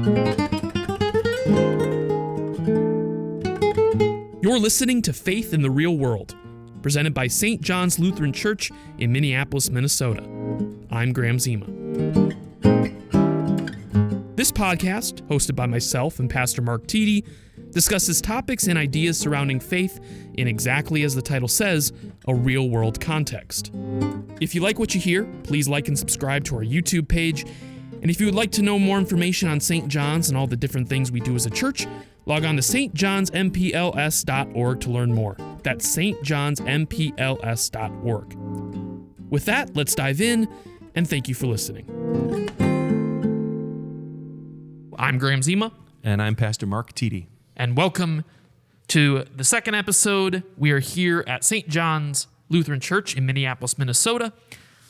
You're listening to Faith in the Real World, presented by St. John's Lutheran Church in Minneapolis, Minnesota. I'm Graham Zima. This podcast, hosted by myself and Pastor Mark Tiede, discusses topics and ideas surrounding faith in exactly as the title says, a real-world context. If you like what you hear, please like and subscribe to our YouTube page. And if you would like to know more information on St. John's and all the different things we do as a church, log on to stjohnsmpls.org to learn more. That's stjohnsmpls.org. With that, let's dive in, and thank you for listening. I'm Graham Zima. And I'm Pastor Mark Tiede. And welcome to the second episode. We are here at St. John's Lutheran Church in Minneapolis, Minnesota.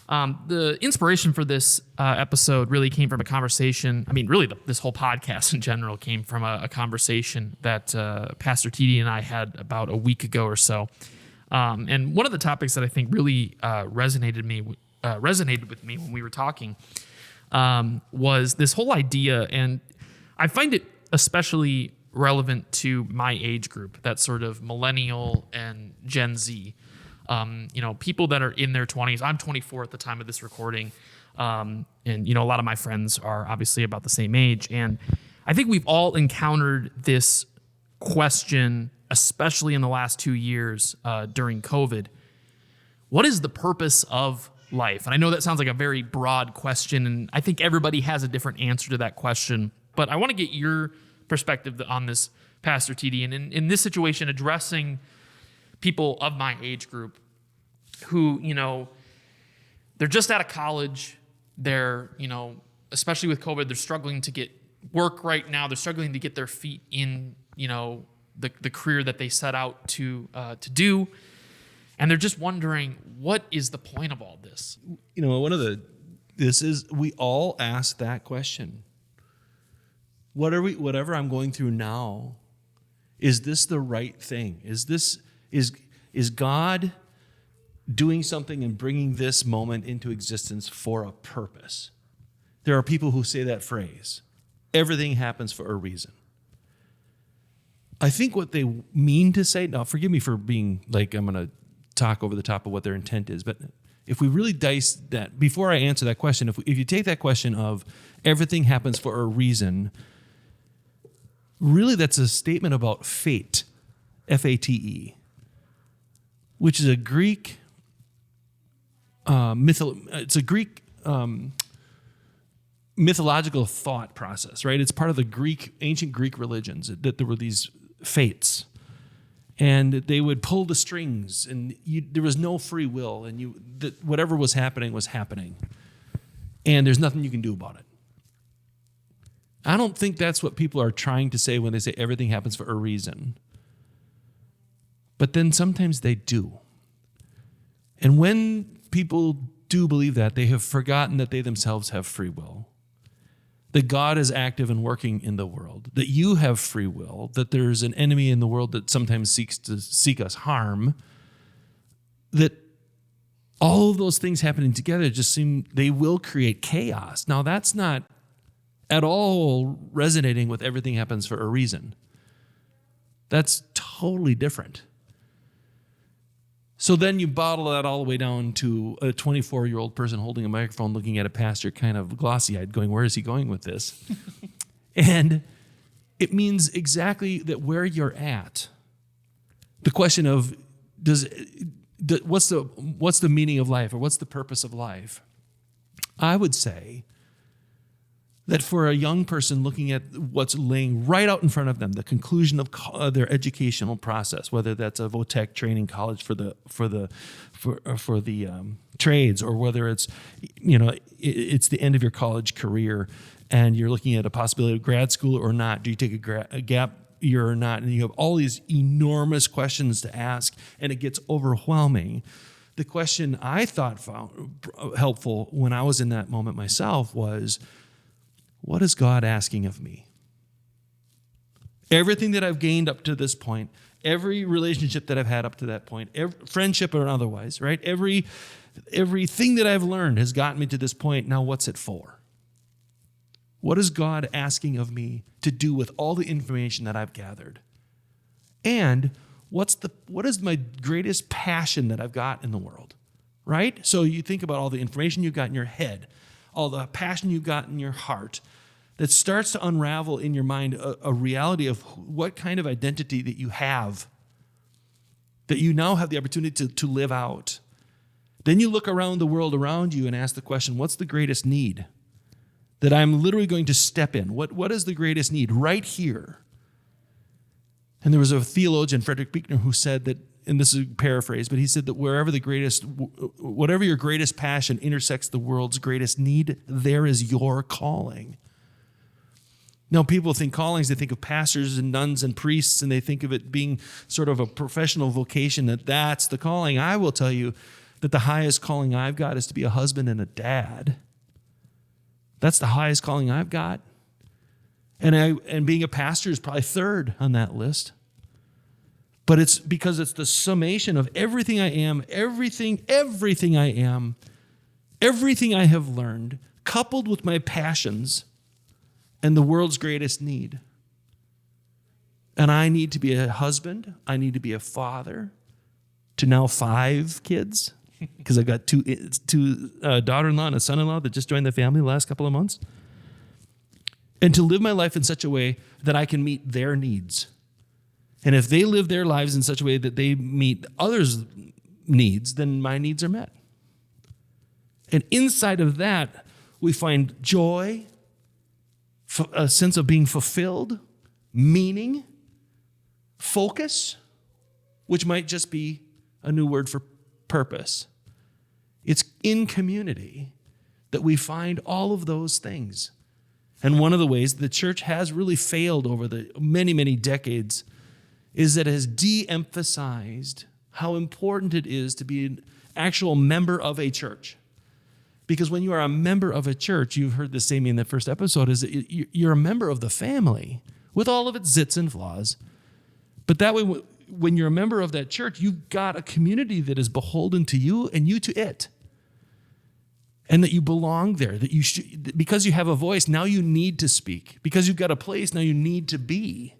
The inspiration for this episode really came from a conversation. This whole podcast in general came from a conversation that Pastor Tiede and I had about a week ago or so. And one of the topics that I think really resonated with me when we were talking was this whole idea, and I find it especially relevant to my age group, that sort of millennial and Gen Z. People that are in their 20s. I'm 24 at the time of this recording. And a lot of my friends are obviously about the same age. And I think we've all encountered this question, especially in the last 2 years during COVID. What is the purpose of life? And I know that sounds like a very broad question, and I think everybody has a different answer to that question. But I want to get your perspective on this, Pastor Tiede. And in this situation, addressing people of my age group who, they're just out of college. They're, especially with COVID, they're struggling to get work right now. They're struggling to get their feet in, the career that they set out to do. And they're just wondering, what is the point of all this? We all ask that question. Whatever I'm going through now, is this the right thing? Is God doing something and bringing this moment into existence for a purpose? There are people who say that phrase, everything happens for a reason. I think what they mean to say, now forgive me for being like, I'm going to talk over the top of what their intent is, but if we really dice that, before I answer that question, if you take that question of everything happens for a reason, really that's a statement about fate, F-A-T-E, which is a Greek mythological thought process, right? It's part of the ancient Greek religions that there were these fates, and they would pull the strings, and there was no free will, and whatever was happening, and there's nothing you can do about it. I don't think that's what people are trying to say when they say everything happens for a reason. But then sometimes they do. And when people do believe that, they have forgotten that they themselves have free will, that God is active and working in the world, that you have free will, that there's an enemy in the world that sometimes seeks to seek us harm, that all of those things happening together they will create chaos. Now, that's not at all resonating with everything happens for a reason. That's totally different. So then you bottle that all the way down to a 24-year-old person holding a microphone, looking at a pastor kind of glossy-eyed, going, where is he going with this? And it means exactly that where you're at, the question of what's the meaning of life, or what's the purpose of life? I would say that for a young person looking at what's laying right out in front of them, the conclusion of their educational process, whether that's a VOTEC training college for the trades, or whether it's the end of your college career and you're looking at a possibility of grad school or not. Do you take a gap year or not? And you have all these enormous questions to ask, and it gets overwhelming. The question I found helpful when I was in that moment myself was, what is God asking of me? Everything that I've gained up to this point, every relationship that I've had up to that point, friendship or otherwise, right? Everything that I've learned has gotten me to this point. Now, what's it for? What is God asking of me to do with all the information that I've gathered? And what is my greatest passion that I've got in the world? Right? So you think about all the information you've got in your head, all the passion you've got in your heart, that starts to unravel in your mind a reality of what kind of identity that you have, that you now have the opportunity to live out. Then you look around the world around you and ask the question, what's the greatest need that I'm literally going to step in? What is the greatest need right here? And there was a theologian, Frederick Buechner, who said that, and this is a paraphrase, but he said that whatever your greatest passion intersects the world's greatest need, there is your calling. Now, people think callings, they think of pastors and nuns and priests, and they think of it being sort of a professional vocation, that's the calling. I will tell you that the highest calling I've got is to be a husband and a dad. That's the highest calling I've got. And being a pastor is probably third on that list. But it's because it's the summation of everything I am, everything I am, everything I have learned, coupled with my passions and the world's greatest need. And I need to be a husband. I need to be a father to now 5 kids, because I've got two daughter-in-law and a son-in-law that just joined the family the last couple of months. And to live my life in such a way that I can meet their needs. And if they live their lives in such a way that they meet others' needs, then my needs are met. And inside of that, we find joy, a sense of being fulfilled, meaning, focus, which might just be a new word for purpose. It's in community that we find all of those things. And one of the ways the church has really failed over the many, many decades is that it has de-emphasized how important it is to be an actual member of a church. Because when you are a member of a church, you've heard this saying in the first episode, is that you're a member of the family with all of its zits and flaws. But that way, when you're a member of that church, you've got a community that is beholden to you and you to it. And that you belong there, that you should, because you have a voice, now you need to speak. Because you've got a place, now you need to be.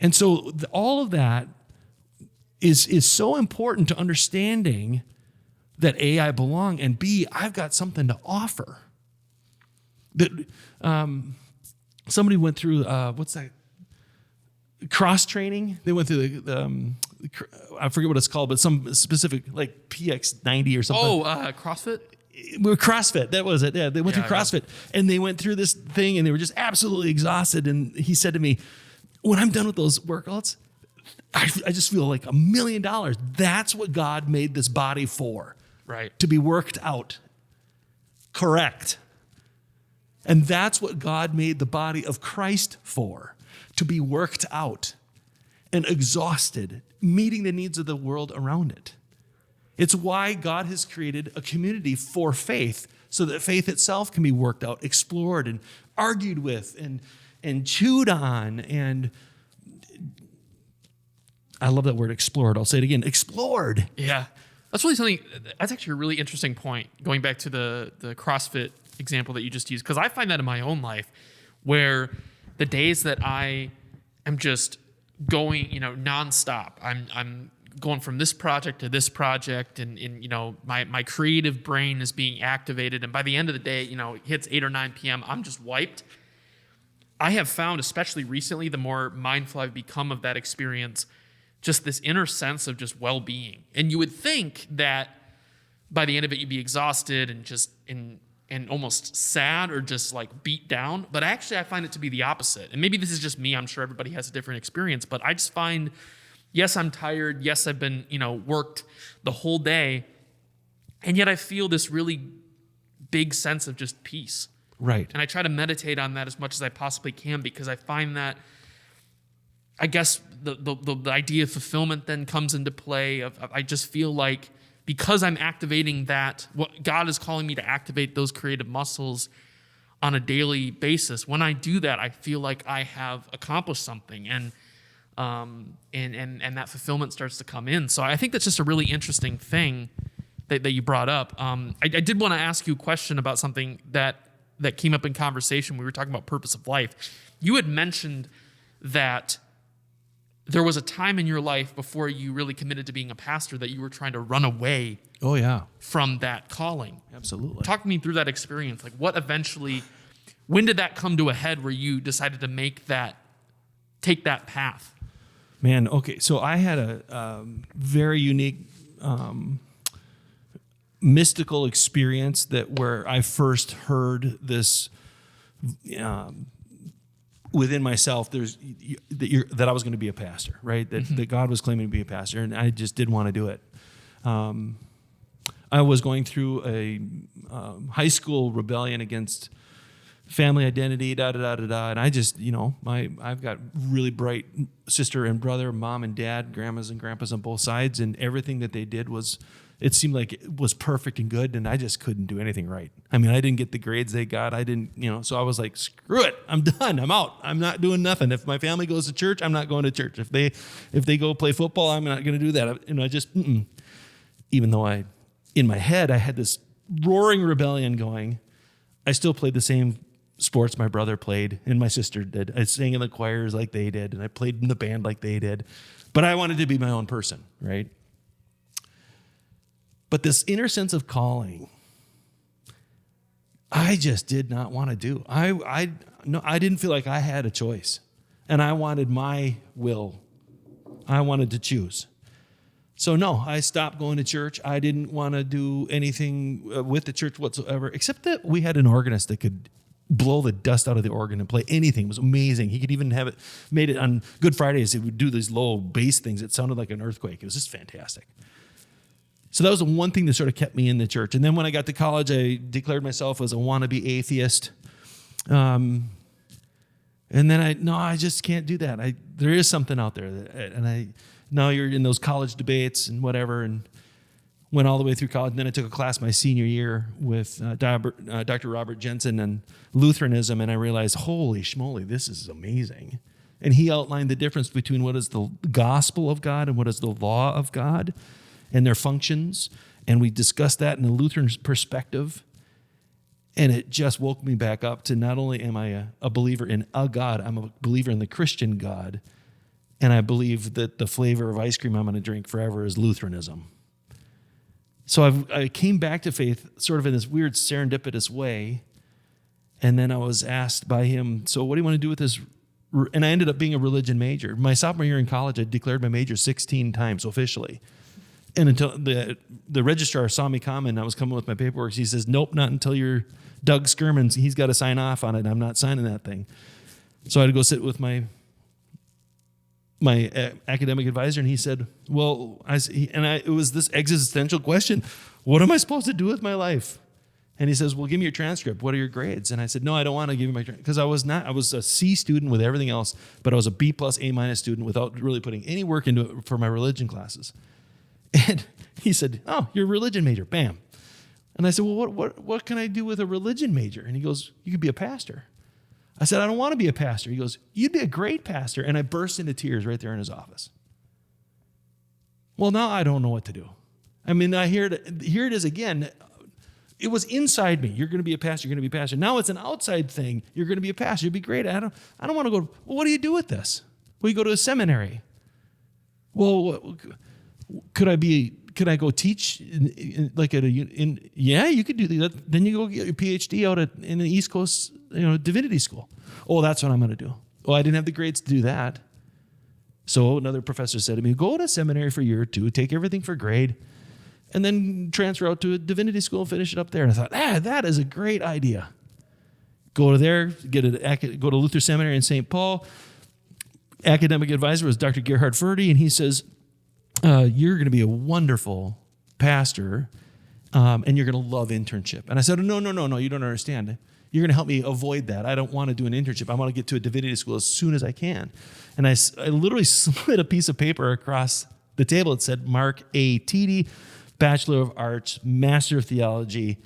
And so all of that is so important to understanding that A, I belong, and B, I've got something to offer. That somebody went through, what's that? Cross training. They went through I forget what it's called, but some specific, like PX90 or something. Oh, CrossFit? CrossFit, that was it. Yeah, they went through CrossFit, and they went through this thing, and they were just absolutely exhausted. And he said to me, when I'm done with those workouts, I just feel like $1 million. That's what God made this body for. Right. To be worked out. Correct. And that's what God made the body of Christ for. To be worked out and exhausted, meeting the needs of the world around it. It's why God has created a community for faith, so that faith itself can be worked out, explored, and argued with, and chewed on. And I love that word, explored. I'll say it again, explored. Yeah. That's actually a really interesting point, going back to the CrossFit example that you just used, because I find that in my own life, where the days that I am just going, nonstop, I'm going from this project to this project, and my creative brain is being activated, and by the end of the day, it hits 8 or 9 p.m., I'm just wiped. I have found, especially recently, the more mindful I've become of that experience, just this inner sense of just well-being. And you would think that by the end of it, you'd be exhausted and just and almost sad or just like beat down. But actually, I find it to be the opposite. And maybe this is just me. I'm sure everybody has a different experience. But I just find, yes, I'm tired. Yes, I've been, worked the whole day. And yet I feel this really big sense of just peace. Right. And I try to meditate on that as much as I possibly can, because I find that, I guess, the idea of fulfillment then comes into play. I just feel like, because I'm activating that, what God is calling me to activate those creative muscles on a daily basis. When I do that, I feel like I have accomplished something, and that fulfillment starts to come in. So I think that's just a really interesting thing that you brought up. I did want to ask you a question about something that that came up in conversation. We were talking about purpose of life. You had mentioned that there was a time in your life before you really committed to being a pastor that you were trying to run away Oh, yeah. from that calling. Absolutely. Talk me through that experience. Like when did that come to a head where you decided to take that path? Man, okay. So I had a very unique mystical experience where I first heard this within myself. That I was going to be a pastor, right? That God was claiming to be a pastor, and I just didn't want to do it. I was going through a high school rebellion against family identity, and I just, I've got really bright sister and brother, mom and dad, grandmas and grandpas on both sides, and everything that they did it seemed like it was perfect and good, and I just couldn't do anything right. I mean, I didn't get the grades they got. I didn't, so I was like, screw it. I'm done. I'm out. I'm not doing nothing. If my family goes to church, I'm not going to church. If they go play football, I'm not going to do that. I just, even though in my head, I had this roaring rebellion going, I still played the same sports my brother played and my sister did. I sang in the choirs like they did, and I played in the band like they did. But I wanted to be my own person, right? But this inner sense of calling, I just did not want to do. I didn't feel like I had a choice. And I wanted my will. I wanted to choose. So no, I stopped going to church. I didn't want to do anything with the church whatsoever, except that we had an organist that could blow the dust out of the organ and play anything. It was amazing. He could even have it made it on Good Fridays. He would do these low bass things. It sounded like an earthquake. It was just fantastic. So that was the one thing that sort of kept me in the church. And then when I got to college, I declared myself as a wannabe atheist. And then I just can't do that. There is something out there. Now you're in those college debates and whatever, and went all the way through college. And then I took a class my senior year with Dr. Robert Jensen and Lutheranism, and I realized, holy schmoly, this is amazing. And he outlined the difference between what is the gospel of God and what is the law of God and their functions. And we discussed that in the Lutheran perspective. And it just woke me back up to not only am I a believer in a God, I'm a believer in the Christian God. And I believe that the flavor of ice cream I'm going to drink forever is Lutheranism. So I came back to faith sort of in this weird serendipitous way. And then I was asked by him, so what do you want to do with this? And I ended up being a religion major. My sophomore year in college, I declared my major 16 times officially. And until the registrar saw me come and I was coming with my paperwork, he says, nope, not until you're Doug Skirman. He's got to sign off on it. I'm not signing that thing. So I had to go sit with my academic advisor, and he said, well, it was this existential question, what am I supposed to do with my life? And he says, well, give me your transcript. What are your grades? And I said, no, I don't want to give you my transcript. Because I was a C student with everything else, but I was a B plus A- student without really putting any work into it for my religion classes. And he said, oh, you're a religion major, bam. And I said, well, what can I do with a religion major? And he goes, you could be a pastor. I said, I don't want to be a pastor. He goes, you'd be a great pastor. And I burst into tears right there in his office. Well, now I don't know what to do. I mean, here it is again. It was inside me. You're going to be a pastor. You're going to be a pastor. Now it's an outside thing. You're going to be a pastor. You'd be great. I don't want to go. Well, what do you do with this? Well, you go to a seminary. Well, could I go teach yeah, you could do that. Then you go get your PhD out in the East Coast, divinity school. Oh, that's what I'm going to do. Well, I didn't have the grades to do that. So another professor said to me, go to seminary for a year or two, take everything for grade, and then transfer out to a divinity school and finish it up there. And I thought, that is a great idea. Go to there, go to Luther Seminary in St. Paul. Academic advisor was Dr. Gerhard Ferde, and he says, you're going to be a wonderful pastor, and you're going to love internship. And I said, no, you don't understand. You're going to help me avoid that. I don't want to do an internship. I want to get to a divinity school as soon as I can. And I literally slid a piece of paper across the table. It said, Mark A. Tiede, Bachelor of Arts, Master of Theology,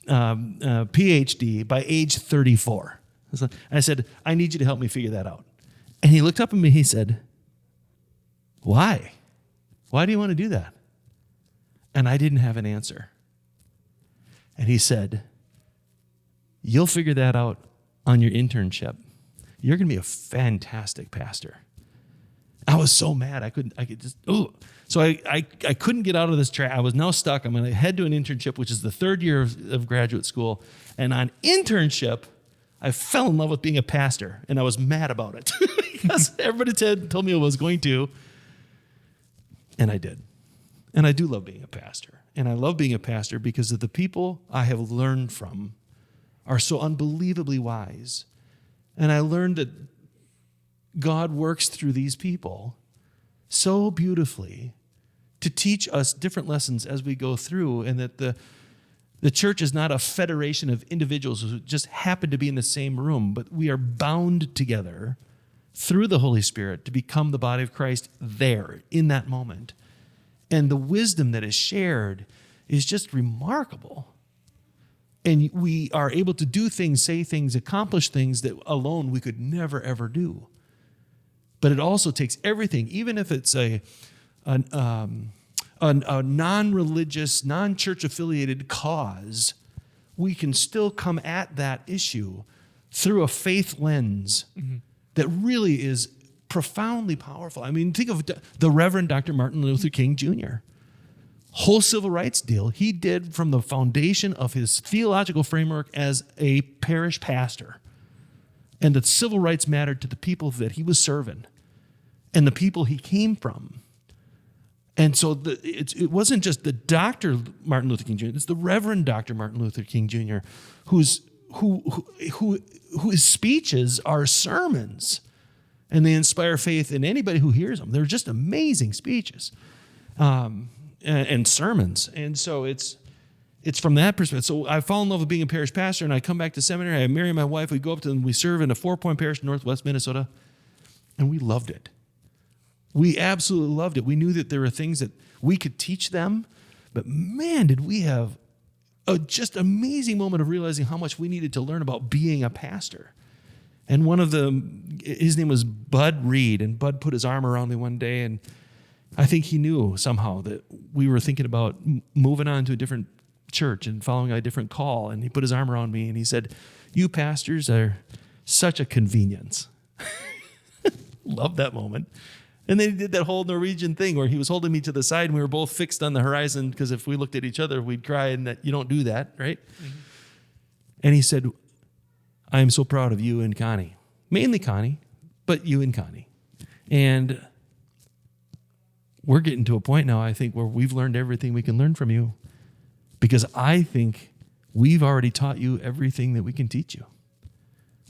PhD by age 34. I said, I need you to help me figure that out. And he looked up at me, he said, why? Why do you want to do that? And I didn't have an answer. And he said, You'll figure that out on your internship. You're going to be a fantastic pastor. I was so mad. I could just, So I couldn't get out of this track. I was now stuck. I'm going to head to an internship, which is the third year of graduate school. And on internship, I fell in love with being a pastor, and I was mad about it because everybody told me I was going to, and I did. And I do love being a pastor. And I love being a pastor because of the people I have learned from are so unbelievably wise. And I learned that God works through these people so beautifully to teach us different lessons as we go through, and that the church is not a federation of individuals who just happen to be in the same room, but we are bound together through the Holy Spirit to become the body of Christ there in that moment. And the wisdom that is shared is just remarkable. And we are able to do things, say things, accomplish things that alone we could never, ever do. But it also takes everything, even if it's a non-religious, non-church affiliated cause, we can still come at that issue through a faith lens that really is profoundly powerful. I mean, think of the Reverend Dr. Martin Luther King Jr. Whole civil rights deal he did from the foundation of his theological framework as a parish pastor. And that civil rights mattered to the people that he was serving and the people he came from. And so it wasn't just the Dr. Martin Luther King Jr., it's the Reverend Dr. Martin Luther King Jr., whose speeches are sermons, and they inspire faith in anybody who hears them. They're just amazing speeches and sermons. And so it's from that perspective. So I fall in love with being a parish pastor, and I come back to seminary. I marry my wife. We go up to them. We serve in a 4-point parish in northwest Minnesota, and we loved it. We absolutely loved it. We knew that there were things that we could teach them, but man, did we have a just amazing moment of realizing how much we needed to learn about being a pastor. And his name was Bud Reed, and Bud put his arm around me one day, and I think he knew somehow that we were thinking about moving on to a different church and following a different call. And he put his arm around me and he said, "You pastors are such a convenience." Love that moment. And then he did that whole Norwegian thing where he was holding me to the side and we were both fixed on the horizon, because if we looked at each other, we'd cry, and that you don't do that, right? Mm-hmm. And he said, "I am so proud of you and Connie." Mainly Connie, but you and Connie. And we're getting to a point now, I think, where we've learned everything we can learn from you, because I think we've already taught you everything that we can teach you.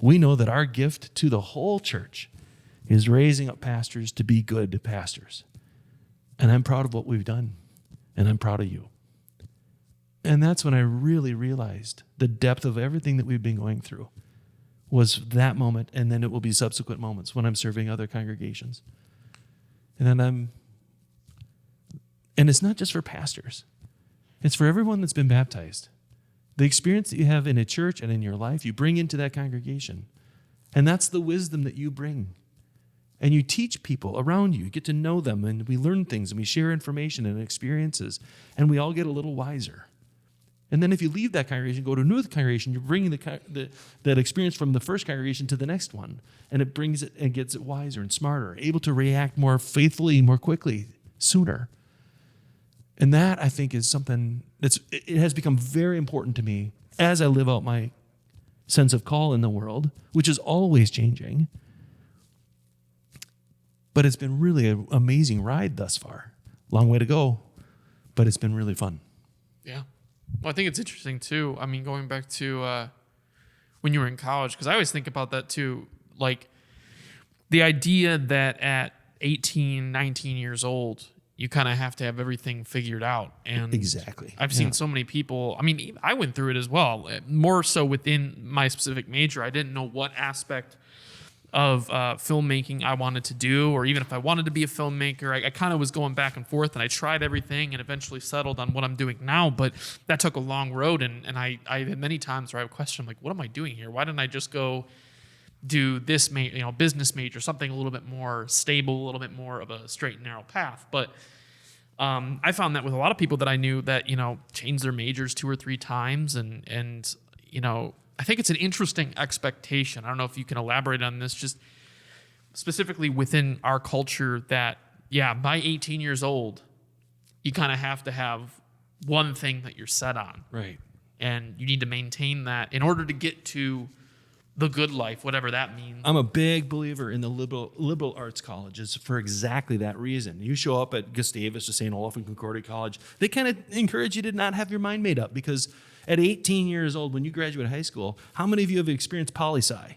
We know that our gift to the whole church is raising up pastors to be good pastors. And I'm proud of what we've done, and I'm proud of you. And that's when I really realized the depth of everything that we've been going through was that moment, and then it will be subsequent moments when I'm serving other congregations. And it's not just for pastors. It's for everyone that's been baptized. The experience that you have in a church and in your life, you bring into that congregation. And that's the wisdom that you bring. And you teach people around you. You get to know them, and we learn things, and we share information and experiences, and we all get a little wiser. And then if you leave that congregation, go to a new congregation, you're bringing that experience from the first congregation to the next one. And it brings it and gets it wiser and smarter, able to react more faithfully, more quickly, sooner. And that, I think, is something it has become very important to me as I live out my sense of call in the world, which is always changing. But it's been really an amazing ride thus far. Long way to go, but it's been really fun. Yeah. Well, I think it's interesting, too. I mean, going back to when you were in college, because I always think about that, too. Like, the idea that at 18, 19 years old, you kind of have to have everything figured out. And exactly. I've seen so many people. I mean, I went through it as well, more so within my specific major. I didn't know what aspect of filmmaking I wanted to do, or even if I wanted to be a filmmaker. I kind of was going back and forth, and I tried everything and eventually settled on what I'm doing now. But that took a long road, and I had many times where I would question, like, what am I doing here? Why didn't I just go do this business major, something a little bit more stable, a little bit more of a straight and narrow path? But I found that with a lot of people that I knew that, changed their majors 2 or 3 times, and I think it's an interesting expectation. I don't know if you can elaborate on this, just specifically within our culture that, yeah, by 18 years old, you kind of have to have one thing that you're set on. Right. And you need to maintain that in order to get to the good life, whatever that means. I'm a big believer in the liberal arts colleges for exactly that reason. You show up at Gustavus or St. Olaf and Concordia College, they kind of encourage you to not have your mind made up, because at 18 years old, when you graduate high school, how many of you have experienced poli-sci?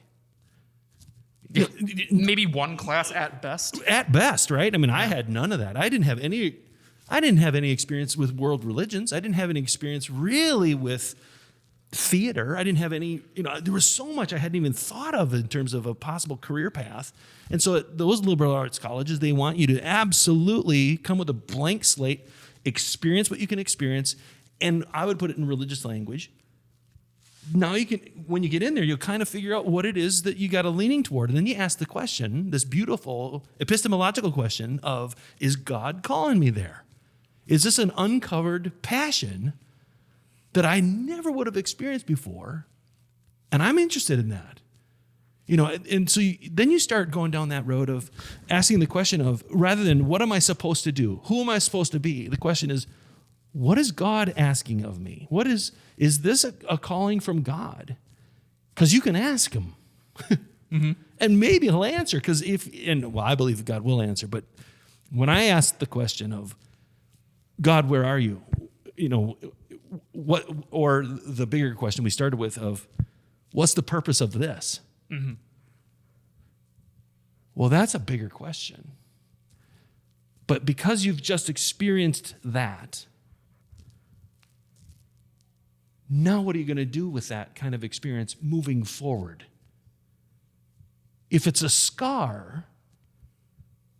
Maybe one class at best. At best, right? I mean, I had none of that. I didn't have any experience with world religions. I didn't have any experience really with theater. I didn't have any, there was so much I hadn't even thought of in terms of a possible career path. And so at those liberal arts colleges, they want you to absolutely come with a blank slate, experience what you can experience, and I would put it in religious language. Now you can, when you get in there, you'll kind of figure out what it is that you got a leaning toward. And then you ask the question, this beautiful epistemological question of, is God calling me there? Is this an uncovered passion that I never would have experienced before? And I'm interested in that. And so then you start going down that road of asking the question of, rather than what am I supposed to do? Who am I supposed to be? The question is, what is God asking of me? Is this a calling from God? Because you can ask him. Mm-hmm. And maybe he'll answer, I believe God will answer, but when I ask the question of, God, where are you? What, or the bigger question we started with of, what's the purpose of this? Mm-hmm. Well, that's a bigger question. But because you've just experienced that, now what are you going to do with that kind of experience moving forward? If it's a scar,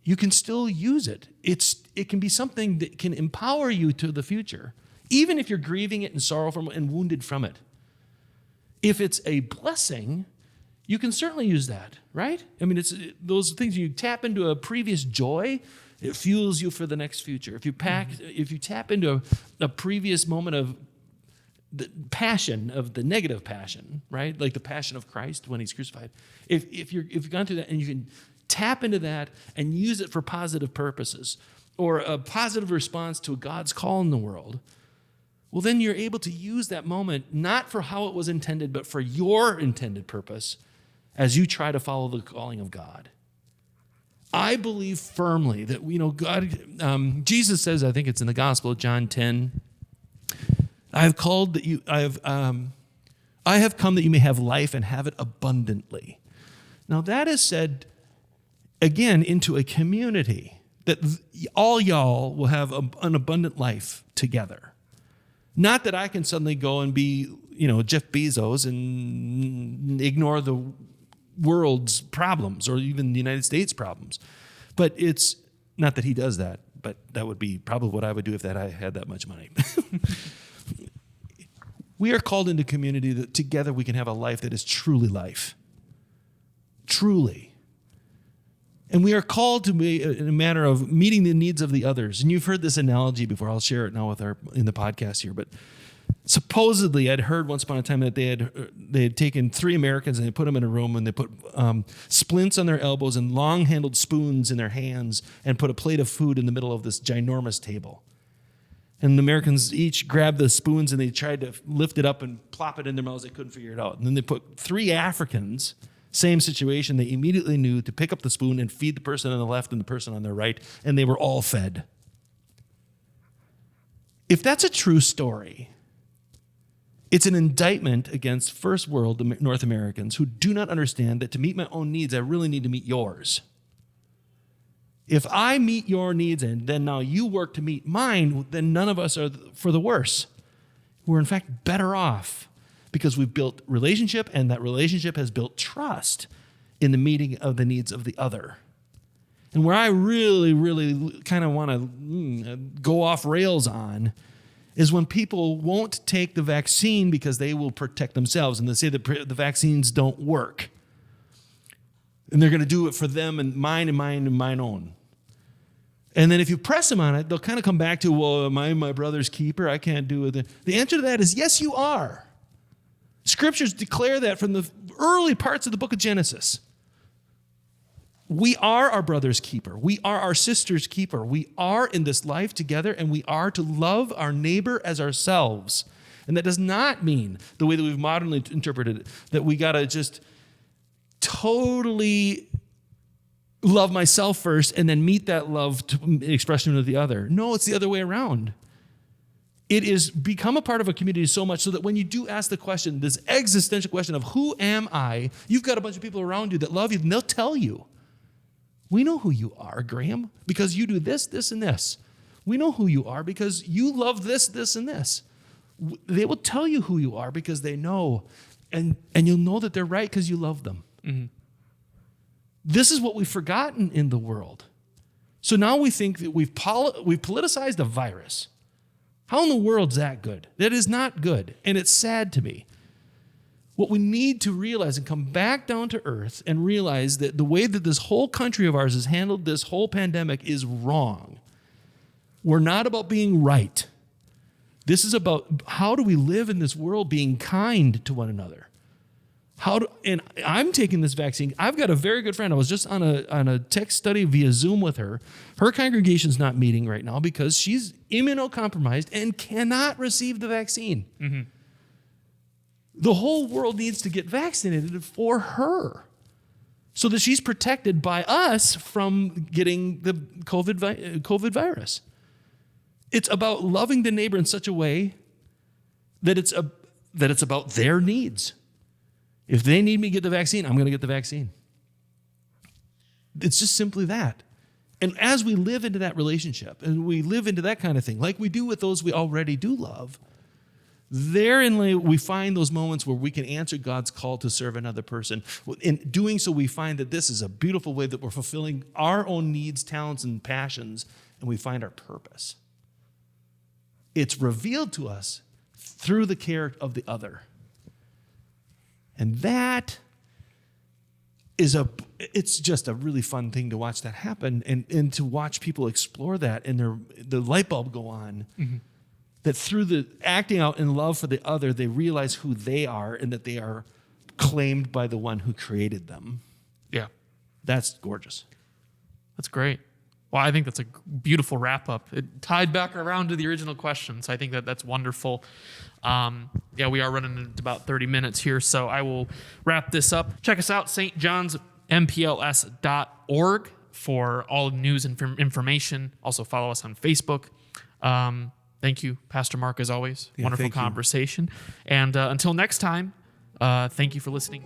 you can still use it. It can be something that can empower you to the future, even if you're grieving it and sorrowful and wounded from it. If it's a blessing, you can certainly use that, right? I mean, it's those things. You tap into a previous joy, it fuels you for the next future. If you tap into a previous moment of the passion, of the negative passion, right? Like the passion of Christ when he's crucified. If you've gone through that and you can tap into that and use it for positive purposes or a positive response to God's call in the world, well, then you're able to use that moment not for how it was intended, but for your intended purpose as you try to follow the calling of God. I believe firmly that, God, Jesus says, I think it's in the Gospel of John 10, I have come that you may have life and have it abundantly. Now that is said, again, into a community that all y'all will have an abundant life together. Not that I can suddenly go and be, Jeff Bezos and ignore the world's problems or even the United States problems. But it's not that he does that, but that would be probably what I would do if I had that much money. We are called into community that together we can have a life that is truly life. Truly. And we are called to be in a manner of meeting the needs of the others. And you've heard this analogy before. I'll share it now in the podcast here. But supposedly, I'd heard once upon a time that they had taken 3 Americans and they put them in a room and they put splints on their elbows and long-handled spoons in their hands and put a plate of food in the middle of this ginormous table. And the Americans each grabbed the spoons and they tried to lift it up and plop it in their mouths. They couldn't figure it out. And then they put 3 Africans, same situation. They immediately knew to pick up the spoon and feed the person on the left and the person on their right, and they were all fed. If that's a true story, it's an indictment against first world North Americans who do not understand that to meet my own needs, I really need to meet yours. If I meet your needs and then now you work to meet mine, then none of us are for the worse. We're in fact better off because we've built relationship, and that relationship has built trust in the meeting of the needs of the other. And where I really, really kind of want to go off rails on is when people won't take the vaccine because they will protect themselves, and they say that the vaccines don't work. And they're going to do it for them and mine and mine and mine own. And then if you press them on it, they'll kind of come back to, well, am I my brother's keeper? I can't do it. The answer to that is yes, you are. Scriptures declare that from the early parts of the book of Genesis. We are our brother's keeper. We are our sister's keeper. We are in this life together, and we are to love our neighbor as ourselves. And that does not mean, the way that we've modernly interpreted it, that we got to just totally love myself first and then meet that love to expression of the other. No, it's the other way around. It is become a part of a community so much so that when you do ask the question, this existential question of who am I, you've got a bunch of people around you that love you, and they'll tell you. We know who you are, Graham, because you do this, this, and this. We know who you are because you love this, this, and this. They will tell you who you are because they know, and you'll know that they're right because you love them. Mm-hmm. This is what we've forgotten in the world. So now we think that we've politicized a virus. How in the world is that good? That is not good, and it's sad to me. What we need to realize and come back down to earth and realize that the way that this whole country of ours has handled this whole pandemic is wrong. We're not about being right. This is about how do we live in this world being kind to one another. And I'm taking this vaccine. I've got a very good friend. I was just on a text study via Zoom with her. Her congregation's not meeting right now because she's immunocompromised and cannot receive the vaccine. Mm-hmm. The whole world needs to get vaccinated for her so that she's protected by us from getting the COVID virus. It's about loving the neighbor in such a way that it's about their needs. If they need me to get the vaccine, I'm going to get the vaccine. It's just simply that. And as we live into that relationship and we live into that kind of thing, like we do with those we already do love, therein we find those moments where we can answer God's call to serve another person. In doing so, we find that this is a beautiful way that we're fulfilling our own needs, talents, and passions, and we find our purpose. It's revealed to us through the care of the other. And that is it's just a really fun thing to watch that happen and to watch people explore that and the light bulb go on. Mm-hmm. That through the acting out in love for the other, they realize who they are and that they are claimed by the one who created them. Yeah. That's gorgeous. That's great. Well, I think that's a beautiful wrap up. It tied back around to the original question. So I think that's wonderful. We are running into about 30 minutes here, so I will wrap this up. Check us out, stjohnspls.org for all news and information. Also follow us on Facebook. Thank you, Pastor Mark, as always. Wonderful conversation. And until next time, thank you for listening.